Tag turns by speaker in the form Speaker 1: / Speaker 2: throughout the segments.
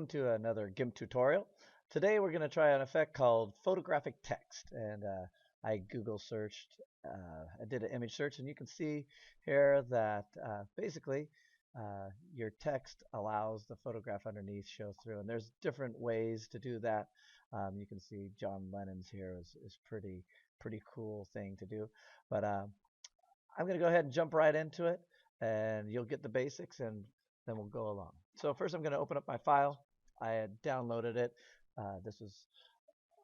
Speaker 1: welcome to another Gimp tutorial. Today we're going to try an effect called photographic text, and I Google searched, I did an image search, and you can see here that basically your text allows the photograph underneath show through, and there's different ways to do that. You can see John Lennon's here is pretty cool thing to do, but I'm going to go ahead and jump right into it, and you'll get the basics, and then we'll go along. So first I'm going to open up my file. I had downloaded it. This was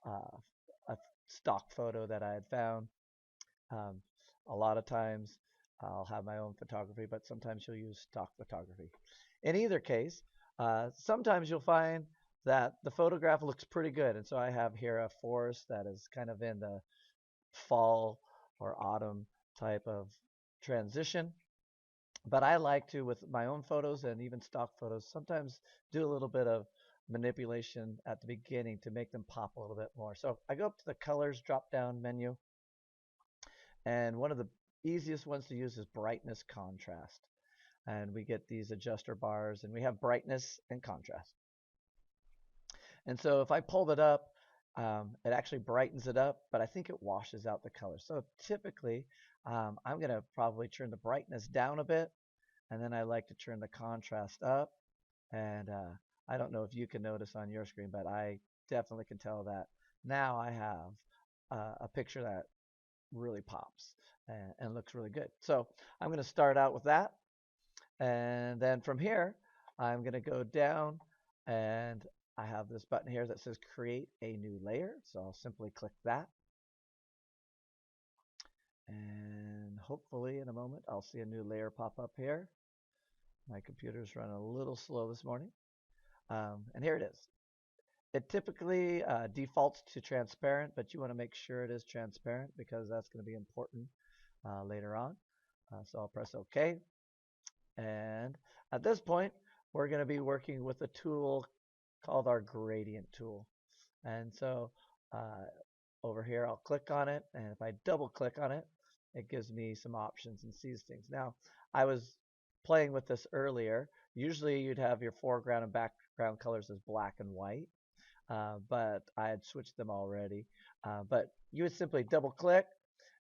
Speaker 1: a stock photo that I had found. A lot of times I'll have my own photography, but sometimes you'll use stock photography. In either case, sometimes you'll find that the photograph looks pretty good. And so I have here a forest that is kind of in the fall or autumn type of transition. But I like to, with my own photos and even stock photos, sometimes do a little bit of manipulation at the beginning to make them pop a little bit more. So I go up to the colors drop-down menu, and one of the easiest ones to use is brightness contrast. And we get these adjuster bars, and we have brightness and contrast. And so if I pulled it up, it actually brightens it up, but I think it washes out the color. So typically, I'm going to probably turn the brightness down a bit, and then I like to turn the contrast up. And I don't know if you can notice on your screen, but I definitely can tell that now I have a picture that really pops and looks really good. So I'm going to start out with that, and then from here, I'm going to go down, and I have this button here that says create a new layer. So I'll simply click that. And hopefully in a moment I'll see a new layer pop up here. My computer's running a little slow this morning. And here it is. It typically defaults to transparent, but you want to make sure it is transparent because that's going to be important later on. So I'll press OK. And at this point, we're going to be working with a tool called our gradient tool. And so over here, I'll click on it. And if I double click on it, it gives me some options and sees things. Now, I was playing with this earlier. Usually you'd have your foreground and background colors as black and white, but I had switched them already. But you would simply double click,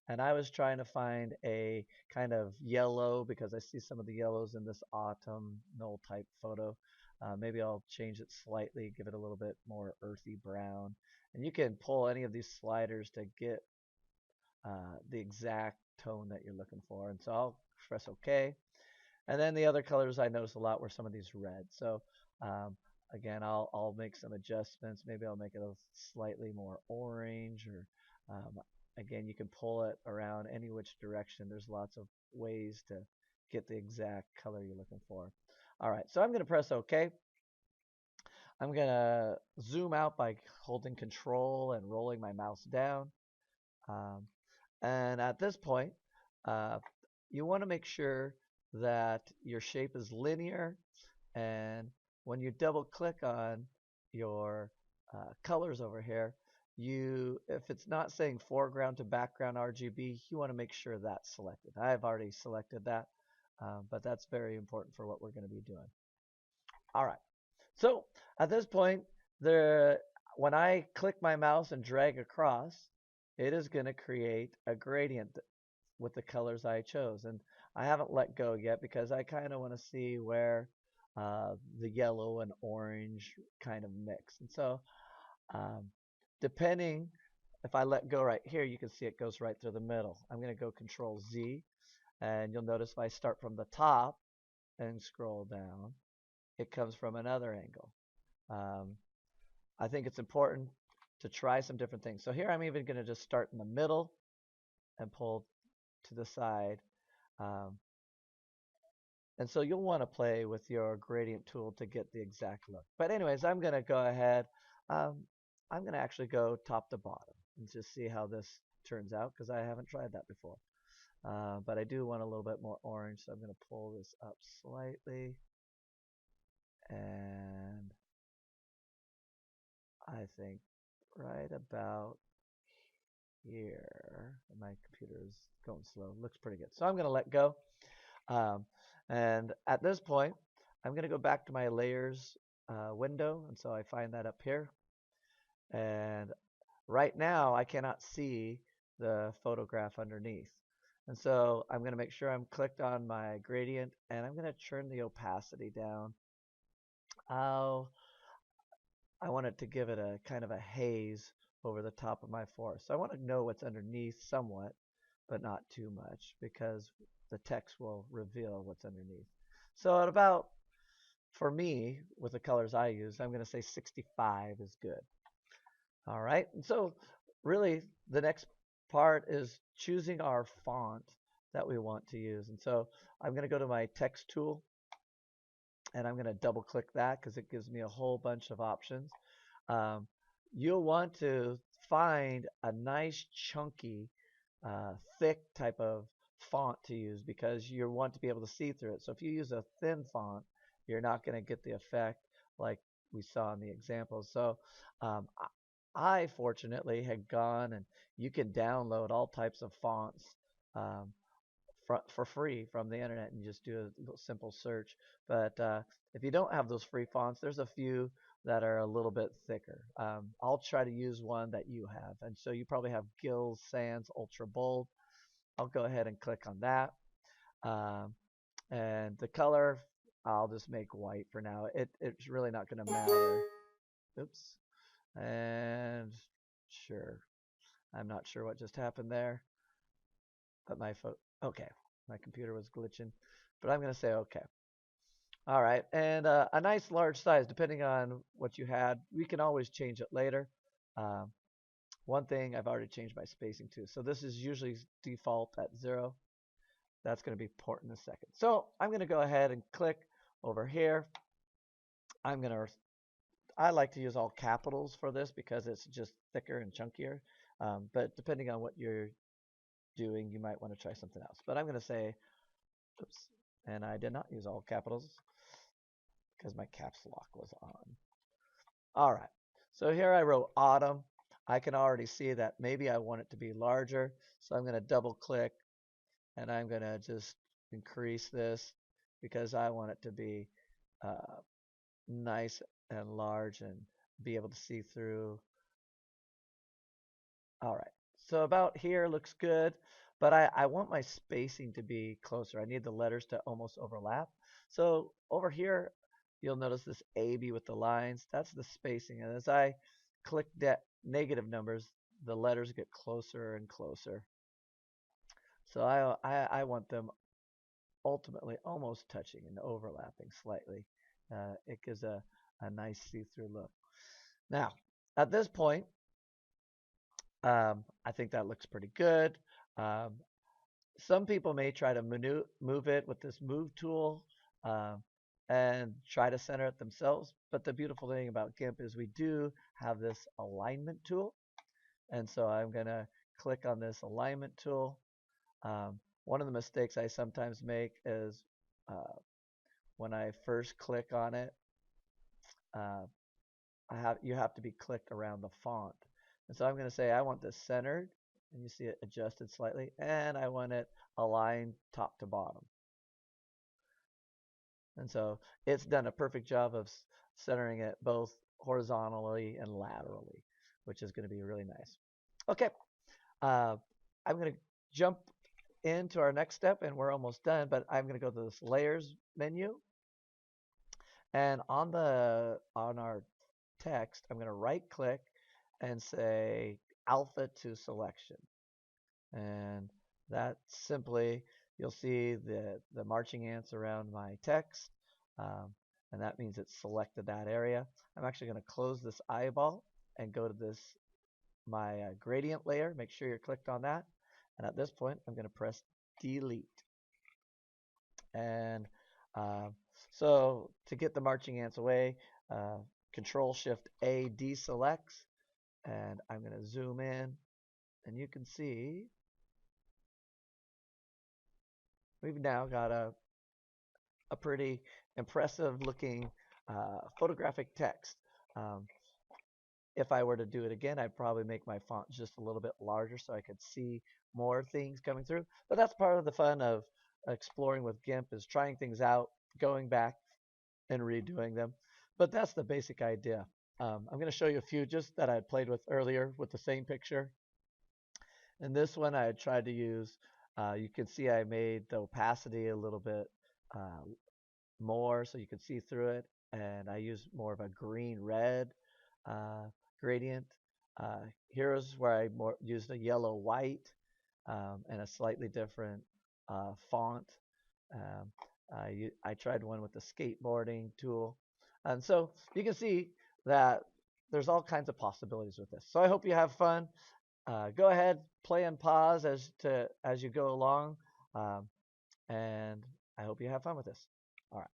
Speaker 1: and I was trying to find a kind of yellow because I see some of the yellows in this autumnal type photo. Maybe I'll change it slightly, give it a little bit more earthy brown. And you can pull any of these sliders to get the exact tone that you're looking for. And so I'll press OK. And then the other colors I noticed a lot were some of these reds. So again, I'll make some adjustments. Maybe I'll make it a slightly more orange, or again, you can pull it around any which direction. There's lots of ways to get the exact color you're looking for. All right, so I'm going to press OK. I'm going to zoom out by holding Control and rolling my mouse down. And at this point, you want to make sure that your shape is linear, and when you double click on your colors over here, if it's not saying foreground to background RGB, you want to make sure that's selected. I've already selected that, but that's very important for what we're going to be doing. All right, so at this point, when I click my mouse and drag across, it is going to create a gradient with the colors I chose. And I haven't let go yet because I kind of want to see where the yellow and orange kind of mix. And so depending, if I let go right here, you can see it goes right through the middle. I'm going to go Control Z, and you'll notice if I start from the top and scroll down, it comes from another angle. I think it's important to try some different things. So here I'm even going to just start in the middle and pull to the side. And so you'll want to play with your gradient tool to get the exact look. But anyways, I'm going to go ahead. I'm going to actually go top to bottom and just see how this turns out because I haven't tried that before. But I do want a little bit more orange, so I'm going to pull this up slightly. And I think right about here, my computer is going slow, looks pretty good. So I'm going to let go. And at this point, I'm going to go back to my layers window, and so I find that up here. And right now, I cannot see the photograph underneath. And so I'm going to make sure I'm clicked on my gradient, and I'm going to turn the opacity down. Oh, I want it to give it a kind of a haze over the top of my forest. So I want to know what's underneath somewhat, but not too much, because the text will reveal what's underneath. So at about, for me, with the colors I use, I'm going to say 65 is good. All right. And so really the next part is choosing our font that we want to use. And so I'm going to go to my text tool, and I'm going to double click that because it gives me a whole bunch of options. Um, you'll want to find a nice chunky, thick type of font to use because you want to be able to see through it. So if you use a thin font, you're not going to get the effect like we saw in the example. So um, I fortunately had gone, and you can download all types of fonts um, for free from the internet and just do a simple search. But if you don't have those free fonts, there's a few that are a little bit thicker. I'll try to use one that you have. And so you probably have Gill Sans Ultra Bold. I'll go ahead and click on that. Um, and the color, I'll just make white for now. It's really not going to matter. Oops. And sure. I'm not sure what just happened there. But okay, my computer was glitching, but I'm going to say okay. All right, and a nice large size, depending on what you had. We can always change it later. Um, one thing, I've already changed my spacing too. So this is usually default at 0. That's going to be important in a second. So I'm going to go ahead and click over here. I like to use all capitals for this because it's just thicker and chunkier. But depending on what you're doing, you might want to try something else. But I'm going to say, oops, and I did not use all capitals because my caps lock was on. All right, so here I wrote autumn. I can already see that maybe I want it to be larger, so I'm going to double click, and I'm going to just increase this because I want it to be nice and large and be able to see through. All right, so about here looks good, but I want my spacing to be closer. I need the letters to almost overlap. So over here, you'll notice this AB with the lines. That's the spacing. And as I click that negative numbers, the letters get closer and closer. So I want them ultimately almost touching and overlapping slightly. It gives a nice see-through look. Now, at this point, I think that looks pretty good. Um, some people may try to move it with this move tool um, and try to center it themselves. But the beautiful thing about Gimp is we do have this alignment tool. And so I'm going to click on this alignment tool. One of the mistakes I sometimes make is when I first click on it, uh, you have to be clicked around the font. And so I'm going to say I want this centered, and you see it adjusted slightly, and I want it aligned top to bottom. And so it's done a perfect job of centering it both horizontally and laterally, which is going to be really nice. Okay, I'm going to jump into our next step, and we're almost done, but I'm going to go to this layers menu. And on our text, I'm going to right click and say alpha to selection. And that simply, you'll see the marching ants around my text. And that means it's selected that area. I'm actually going to close this eyeball and go to my gradient layer. Make sure you're clicked on that. And at this point, I'm going to press delete. And so to get the marching ants away, Control Shift A deselects, and I'm going to zoom in, and you can see we've now got a pretty impressive looking photographic text. If I were to do it again, I'd probably make my font just a little bit larger so I could see more things coming through. But that's part of the fun of exploring with Gimp, is trying things out, going back and redoing them. But that's the basic idea. I'm going to show you a few just that I had played with earlier with the same picture. In this one, I tried to use, you can see I made the opacity a little bit uh, more so you can see through it. And I used more of a green-red uh, gradient. Here's where I used a yellow-white and a slightly different font. Um, I tried one with the skateboarding tool. And so you can see that there's all kinds of possibilities with this. So I hope you have fun. Go ahead, play and pause as you go along, and I hope you have fun with this. All right.